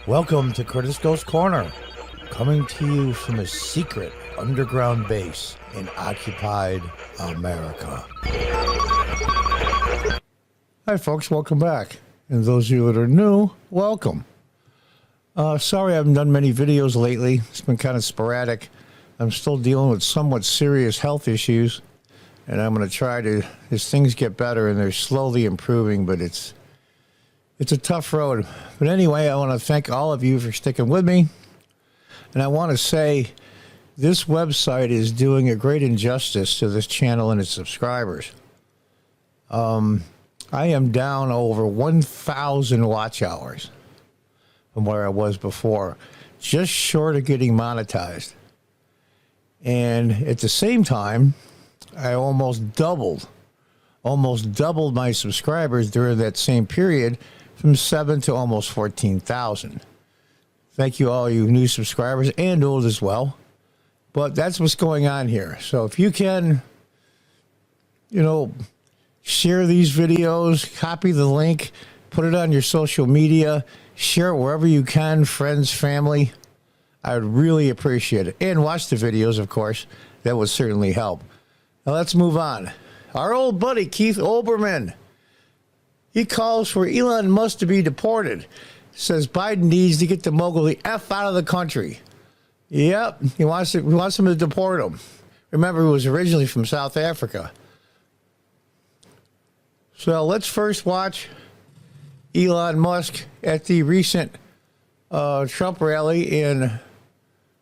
Welcome to Curtis Ghost Corner, coming to you from a secret underground base in occupied America. Hi folks, welcome back. And those of you that are new, welcome. Sorry I haven't done many videos lately. It's been kind of sporadic. I'm still dealing with somewhat serious health issues, and I'm going to try to, as things get better, and they're slowly improving, but it's a tough road. But anyway, I want to thank all of you for sticking with me. And I want to say this website is doing a great injustice to this channel and its subscribers. I am down over 1,000 watch hours from where I was before, just short of getting monetized. And at the same time, I almost doubled my subscribers during that same period, from 7 to almost 14,000. Thank you, all you new subscribers and old as well. But that's what's going on here. So if you can, share these videos, copy the link, put it on your social media, share it wherever you can, friends, family. I would really appreciate it. And watch the videos, of course. That would certainly help. Now let's move on. Our old buddy, Keith Olberman, he calls for Elon Musk to be deported. Says Biden needs to get the mogul the F out of the country. Yep, he wants him to deport him. Remember, he was originally from South Africa. So let's first watch Elon Musk at the recent Trump rally in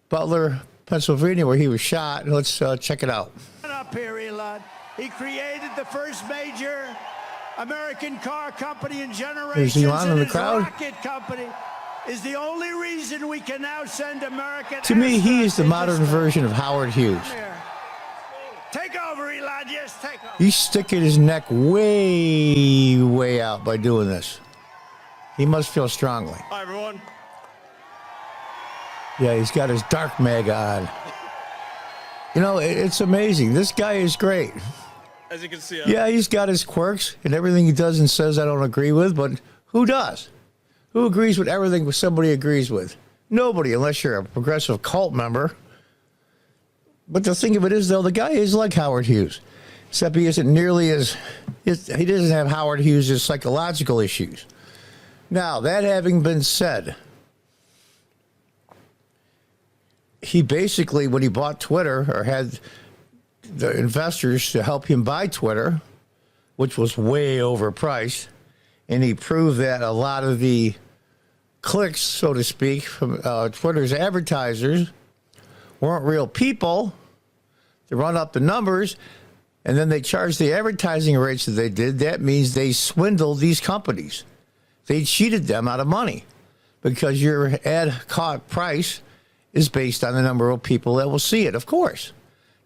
Butler, Pennsylvania, where he was shot. Let's check it out. Up here, Elon. He created the first major American car company in generations. There's Elon in the crowd. Rocket company is the only reason we can now send American. To me, he is the modern version of Howard Hughes. Take over, Elon. Yes, take over. He's sticking his neck way out by doing this. He must feel strongly. Hi, everyone. Yeah, he's got his dark MAGA on. It's amazing. This guy is great. As you can see. Yeah, he's got his quirks and everything he does and says I don't agree with, but who does? Who agrees with everything somebody agrees with? Nobody, unless you're a progressive cult member. But the thing of it is, though, the guy is like Howard Hughes, except he isn't nearly as, he doesn't have Howard Hughes' psychological issues. Now, that having been said, he basically, when he bought Twitter, or had the investors to help him buy Twitter, which was way overpriced, and he proved that a lot of the clicks, so to speak, from Twitter's advertisers weren't real people to run up the numbers, and then they charged the advertising rates that they did. That means they swindled these companies. They cheated them out of money, because your ad price is based on the number of people that will see it, of course.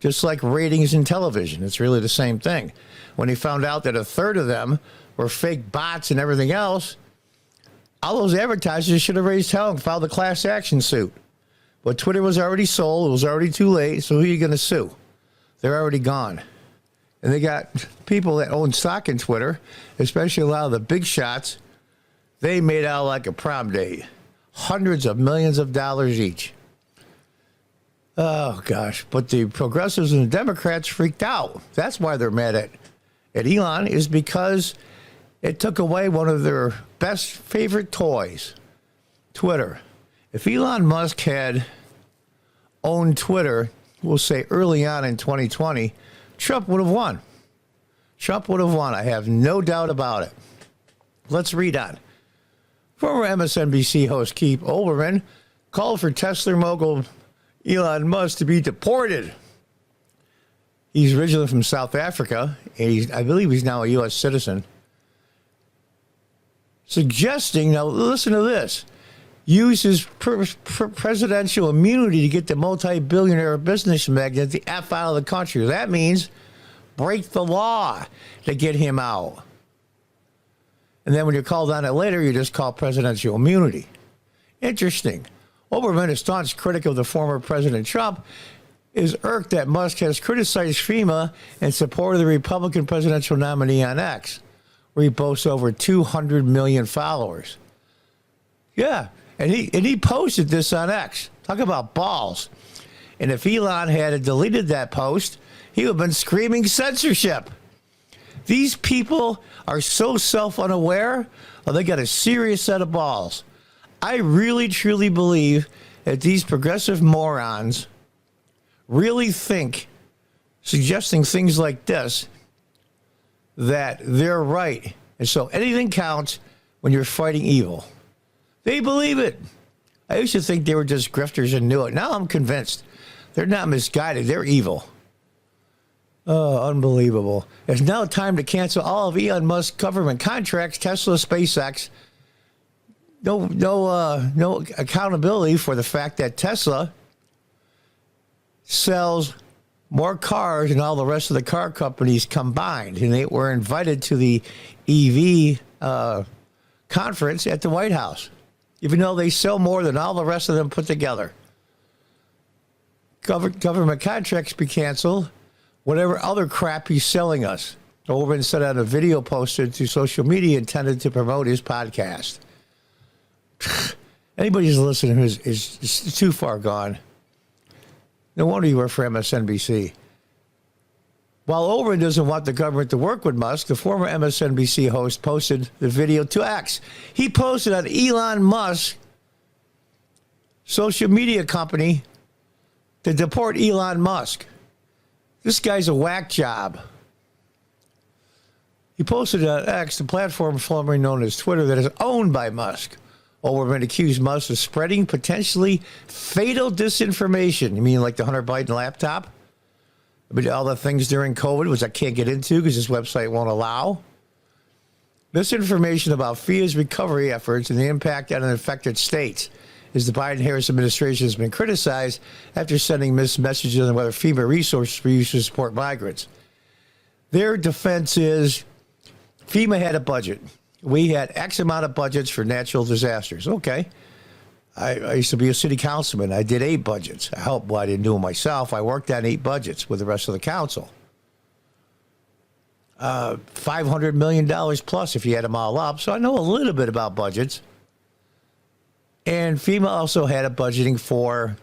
Just like ratings in television, it's really the same thing. When he found out that a third of them were fake bots and everything else, all those advertisers should have raised hell and filed a class action suit. But Twitter was already sold. It was already too late. So who are you going to sue? They're already gone. And they got people that own stock in Twitter, especially a lot of the big shots. They made out like a prom date. Hundreds of millions of dollars each. Oh, gosh. But the progressives and the Democrats freaked out. That's why they're mad at Elon, is because it took away one of their best favorite toys, Twitter. If Elon Musk had owned Twitter, we'll say early on in 2020, Trump would have won. Trump would have won. I have no doubt about it. Let's read on. Former MSNBC host Keith Olberman called for Tesla mogul Elon Musk to be deported. He's originally from South Africa, and I believe he's now a U.S. citizen. Suggesting, now listen to this, use his presidential immunity to get the multi-billionaire business magnate the F out of the country. That means break the law to get him out. And then when you're called on it later, you just call presidential immunity. Interesting. Olberman, a staunch critic of the former President Trump, is irked that Musk has criticized FEMA in support of the Republican presidential nominee on X, where he boasts over 200 million followers. Yeah, and he posted this on X. Talk about balls. And if Elon had deleted that post, he would have been screaming censorship. These people are so self-unaware, or they got a serious set of balls. I really, truly believe that these progressive morons really think, suggesting things like this, that they're right. And so anything counts when you're fighting evil. They believe it. I used to think they were just grifters and knew it. Now I'm convinced. They're not misguided. They're evil. Oh, unbelievable. It's now time to cancel all of Elon Musk's government contracts, Tesla, SpaceX. No accountability for the fact that Tesla sells more cars than all the rest of the car companies combined. And they were invited to the EV conference at the White House, even though they sell more than all the rest of them put together. Government contracts be canceled. Whatever other crap he's selling us. Olberman said on a video posted to social media intended to promote his podcast. Anybody who's listening is too far gone. No wonder you work for MSNBC. While Olberman doesn't want the government to work with Musk, the former MSNBC host posted the video to X. He posted on Elon Musk's social media company to deport Elon Musk. This guy's a whack job. He posted on X, the platform formerly known as Twitter, that is owned by Musk. Olberman accused Musk of spreading potentially fatal disinformation. You mean like the Hunter Biden laptop? I mean, all the things during COVID, which I can't get into because this website won't allow. This information about FEMA's recovery efforts and the impact on infected states, as the Biden-Harris administration has been criticized after sending mixed messages on whether FEMA resources were used to support migrants. Their defense is FEMA had a budget. We had X amount of budgets for natural disasters. Okay. I used to be a city councilman. I did 8 budgets. I helped, well, I didn't do it myself. I worked on 8 budgets with the rest of the council. $500 million plus if you add them all up. So I know a little bit about budgets. And FEMA also had a budgeting for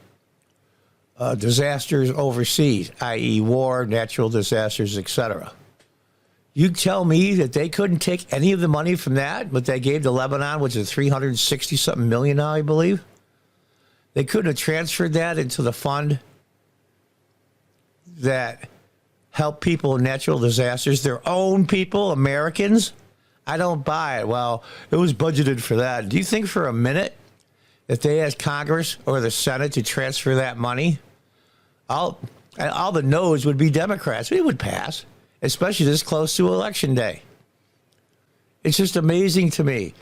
disasters overseas, i.e. war, natural disasters, etc. You tell me that they couldn't take any of the money from that, but they gave to Lebanon, which is $360-something million now, I believe. They couldn't have transferred that into the fund that helped people in natural disasters, their own people, Americans. I don't buy it. Well, it was budgeted for that. Do you think for a minute if they asked Congress or the Senate to transfer that money, all the no's would be Democrats? It would pass, especially this close to Election Day. It's just amazing to me.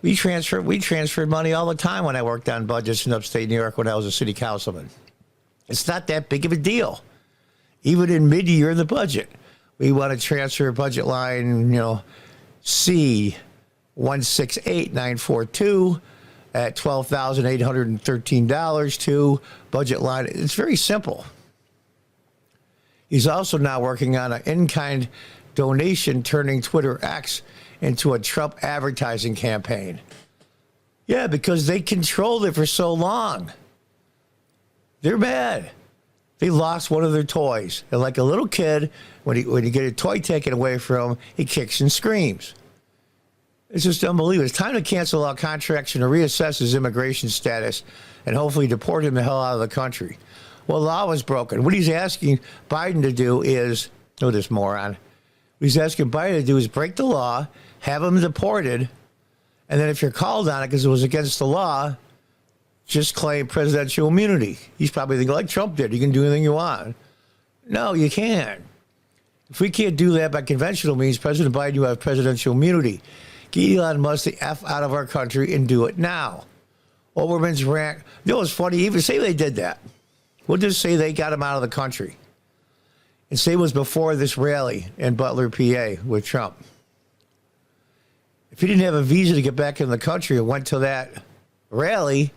We transferred money all the time when I worked on budgets in upstate New York when I was a city councilman. It's not that big of a deal. Even in mid-year of the budget, we want to transfer budget line, C 168942 at $12,813 to budget line. It's very simple. He's also now working on an in-kind donation, turning Twitter X into a Trump advertising campaign. Yeah, because they controlled it for so long. They're mad. They lost one of their toys. And like a little kid, when you get a toy taken away from him, he kicks and screams. It's just unbelievable. It's time to cancel all contracts and to reassess his immigration status and hopefully deport him the hell out of the country. Well, the law was broken. What he's asking Biden to do is, this moron. What he's asking Biden to do is break the law, have him deported, and then if you're called on it because it was against the law, just claim presidential immunity. He's probably thinking like Trump did. You can do anything you want. No, you can't. If we can't do that by conventional means, President Biden, you have presidential immunity. Get Elon Musk the F out of our country and do it now. Olberman's rant. It's funny, even say they did that. We'll just say they got him out of the country. And say it was before this rally in Butler, PA with Trump. If he didn't have a visa to get back in the country and went to that rally,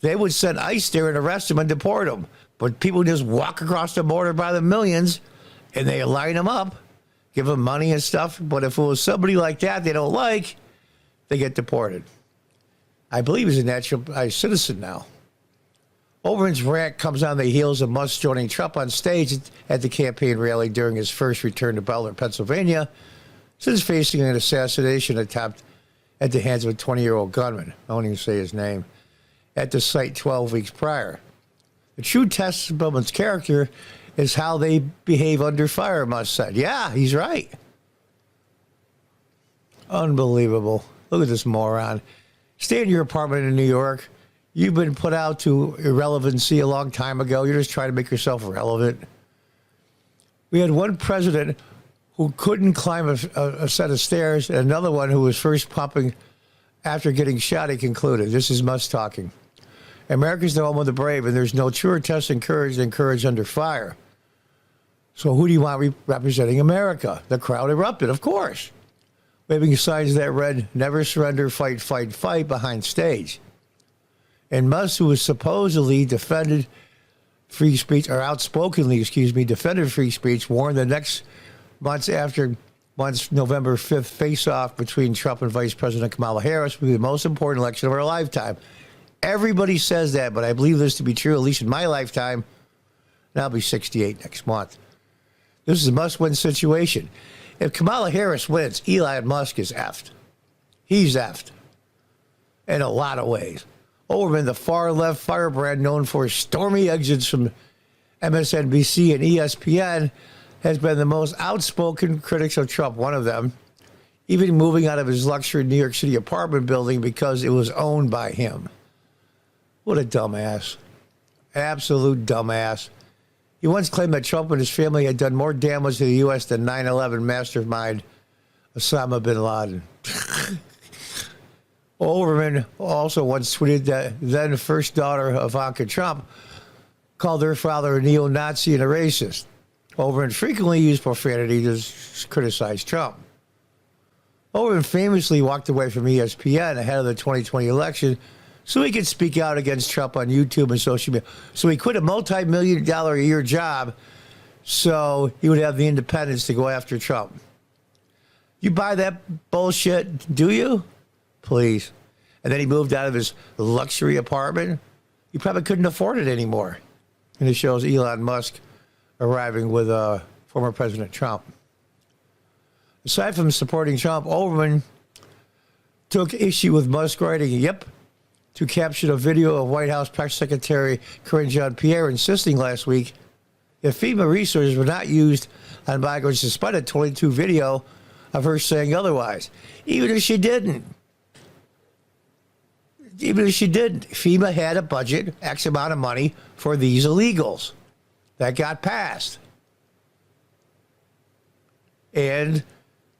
they would send ICE there and arrest him and deport him. But people just walk across the border by the millions and they line them up, give them money and stuff. But if it was somebody like that they don't like, they get deported. I believe he's a naturalized citizen now. Olbermann's rant comes on the heels of Musk joining Trump on stage at the campaign rally during his first return to Butler, Pennsylvania, since facing an assassination attempt at the hands of a 20-year-old gunman, I won't even say his name, at the site 12 weeks prior. The true test of Bowman's character is how they behave under fire, Musk said. Yeah, he's right. Unbelievable. Look at this moron. Stay in your apartment in New York. You've been put out to irrelevancy a long time ago. You're just trying to make yourself relevant. We had one president who couldn't climb a set of stairs, and another one who was first pumping after getting shot, he concluded. This is Musk talking. America's the home of the brave, and there's no truer test in courage than courage under fire. So who do you want representing America? The crowd erupted, of course, waving signs that read, never surrender, fight, fight, fight, behind stage. And Musk, who was supposedly defended free speech, or outspokenly, defended free speech, warned the next months after November 5th face-off between Trump and Vice President Kamala Harris will be the most important election of our lifetime. Everybody says that, but I believe this to be true, at least in my lifetime. And I'll be 68 next month. This is a must-win situation. If Kamala Harris wins, Elon Musk is effed. He's effed. In a lot of ways. Olberman, the far-left firebrand known for stormy exits from MSNBC and ESPN, has been the most outspoken critics of Trump, one of them, even moving out of his luxury New York City apartment building because it was owned by him. What a dumbass. Absolute dumbass. He once claimed that Trump and his family had done more damage to the U.S. than 9/11 mastermind Osama bin Laden. Olberman also once tweeted that then first daughter of Ivanka Trump called her father a neo-Nazi and a racist. Olberman frequently used profanity to criticize Trump. Olberman famously walked away from ESPN ahead of the 2020 election so he could speak out against Trump on YouTube and social media. So he quit a multi-million-dollar-a-year job so he would have the independence to go after Trump. You buy that bullshit, do you? Please. And then he moved out of his luxury apartment. He probably couldn't afford it anymore. And it shows Elon Musk arriving with former President Trump. Aside from supporting Trump, Olberman took issue with Musk writing, yep, to capture a video of White House Press Secretary Karine Jean-Pierre insisting last week if FEMA resources were not used on migrants despite a 22 video of her saying otherwise. Even if she didn't, FEMA had a budget, X amount of money for these illegals. That got passed. And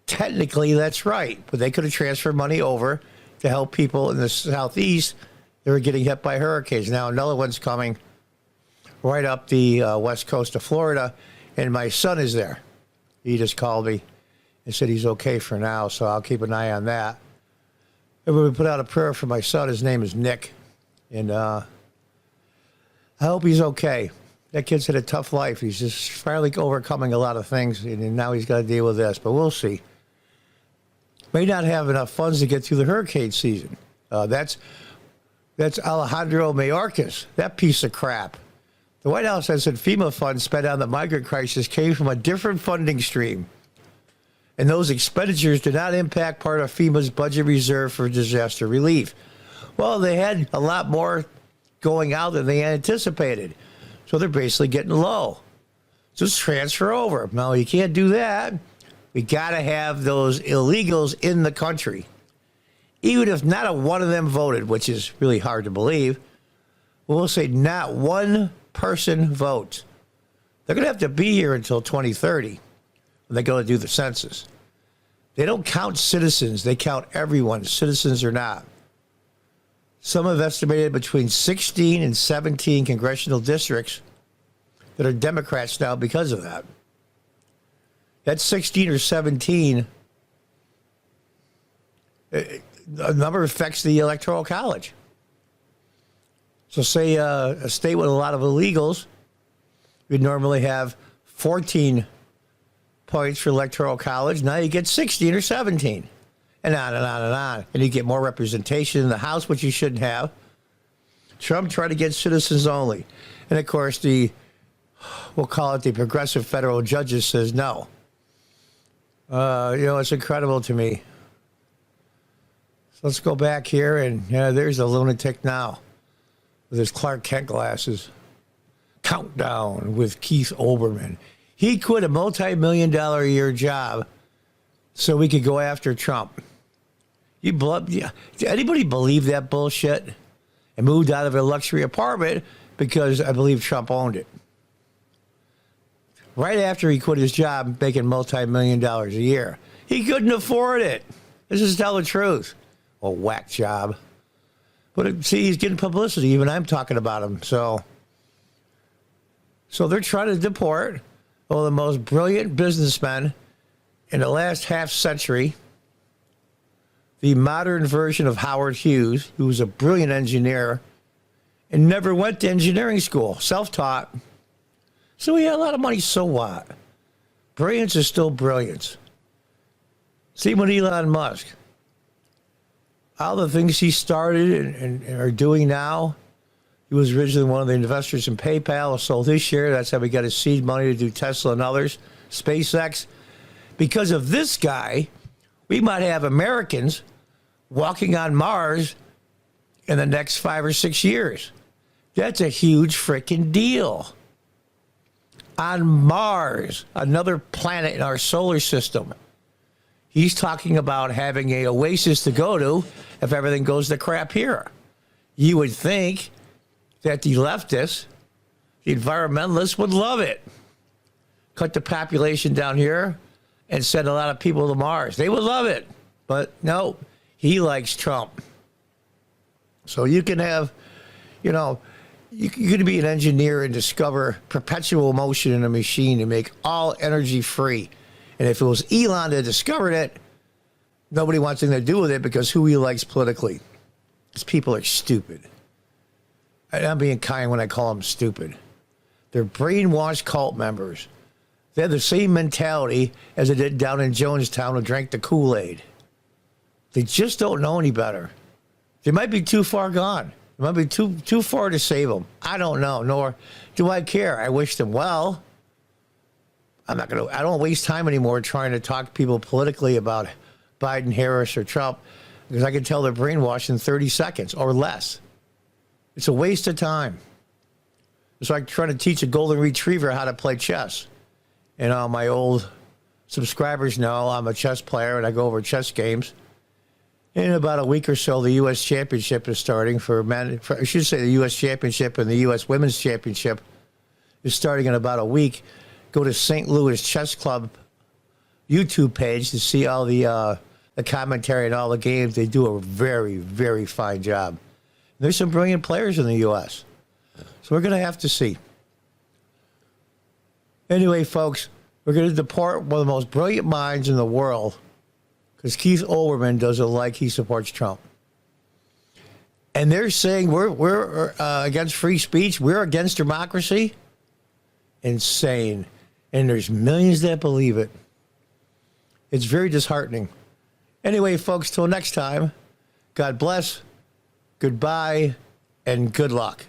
technically that's right, but they could have transferred money over to help people in the Southeast that were getting hit by hurricanes. Now another one's coming right up the west coast of Florida, and my son is there. He just called me and said he's okay for now, so I'll keep an eye on that. Everybody put out a prayer for my son. His name is Nick, and I hope he's okay. That kid's had a tough life. He's just finally overcoming a lot of things, and now he's got to deal with this, but we'll see. May not have enough funds to get through the hurricane season. That's Alejandro Mayorkas, that piece of crap. The White House has said FEMA funds spent on the migrant crisis came from a different funding stream, and those expenditures do not impact part of FEMA's budget reserve for disaster relief. Well, they had a lot more going out than they anticipated, so they're basically getting low. Just transfer over. No, you can't do that. We got to have those illegals in the country. Even if not a one of them voted, which is really hard to believe, we'll say not one person votes. They're going to have to be here until 2030 when they go to do the census. They don't count citizens. They count everyone, citizens or not. Some have estimated between 16 and 17 congressional districts that are Democrats now because of that. That's 16 or 17. A number affects the Electoral College. So say a state with a lot of illegals, we'd normally have 14 points for Electoral College. Now you get 16 or 17. and on and on and on. And you get more representation in the House, which you shouldn't have. Trump tried to get citizens only. And, of course, we'll call it the progressive federal judges says no. It's incredible to me. So let's go back here, and there's a lunatic now with his Clark Kent glasses. Countdown with Keith Olberman. He quit a multi-million-dollar a year job so we could go after Trump. Did anybody believe that bullshit? And moved out of a luxury apartment because I believe Trump owned it. Right after he quit his job, making multi-million-dollars a year. He couldn't afford it. This is tell the truth. A whack job. But see, he's getting publicity. Even I'm talking about him. So they're trying to deport one of the most brilliant businessmen in the last half century. The modern version of Howard Hughes, who was a brilliant engineer and never went to engineering school, self-taught. So he had a lot of money, so what? Brilliance is still brilliance. Same with Elon Musk. All the things he started and are doing now, he was originally one of the investors in PayPal, sold his share. That's how we got his seed money to do Tesla and others, SpaceX. Because of this guy, we might have Americans walking on Mars in the next 5 or 6 years. That's a huge freaking deal. On Mars, another planet in our solar system. He's talking about having an oasis to go to if everything goes to crap here. You would think that the leftists, the environmentalists would love it. Cut the population down here and send a lot of people to Mars. They would love it. But no, he likes Trump. So you can have, you can be an engineer and discover perpetual motion in a machine and make all energy free. And if it was Elon that discovered it, nobody wants anything to do with it because who he likes politically. These people are stupid. I'm being kind when I call them stupid. They're brainwashed cult members. They have the same mentality as they did down in Jonestown who drank the Kool-Aid. They just don't know any better. They might be too far gone. It might be too far to save them. I don't know, nor do I care. I wish them well. I don't waste time anymore trying to talk to people politically about Biden, Harris, or Trump, because I can tell they're brainwashed in 30 seconds or less. It's a waste of time. It's like trying to teach a golden retriever how to play chess. My old subscribers know I'm a chess player and I go over chess games. In about a week or so, the U.S. Championship is starting for men. I should say the U.S. Championship and the U.S. Women's Championship is starting in about a week. Go to St. Louis Chess Club YouTube page to see all the commentary and all the games. They do a very, very fine job. There's some brilliant players in the U.S. So we're going to have to see. Anyway, folks, we're going to deport one of the most brilliant minds in the world because Keith Olberman doesn't like he supports Trump. And they're saying we're against free speech. We're against democracy. Insane. And there's millions that believe it. It's very disheartening. Anyway, folks, till next time, God bless, goodbye, and good luck.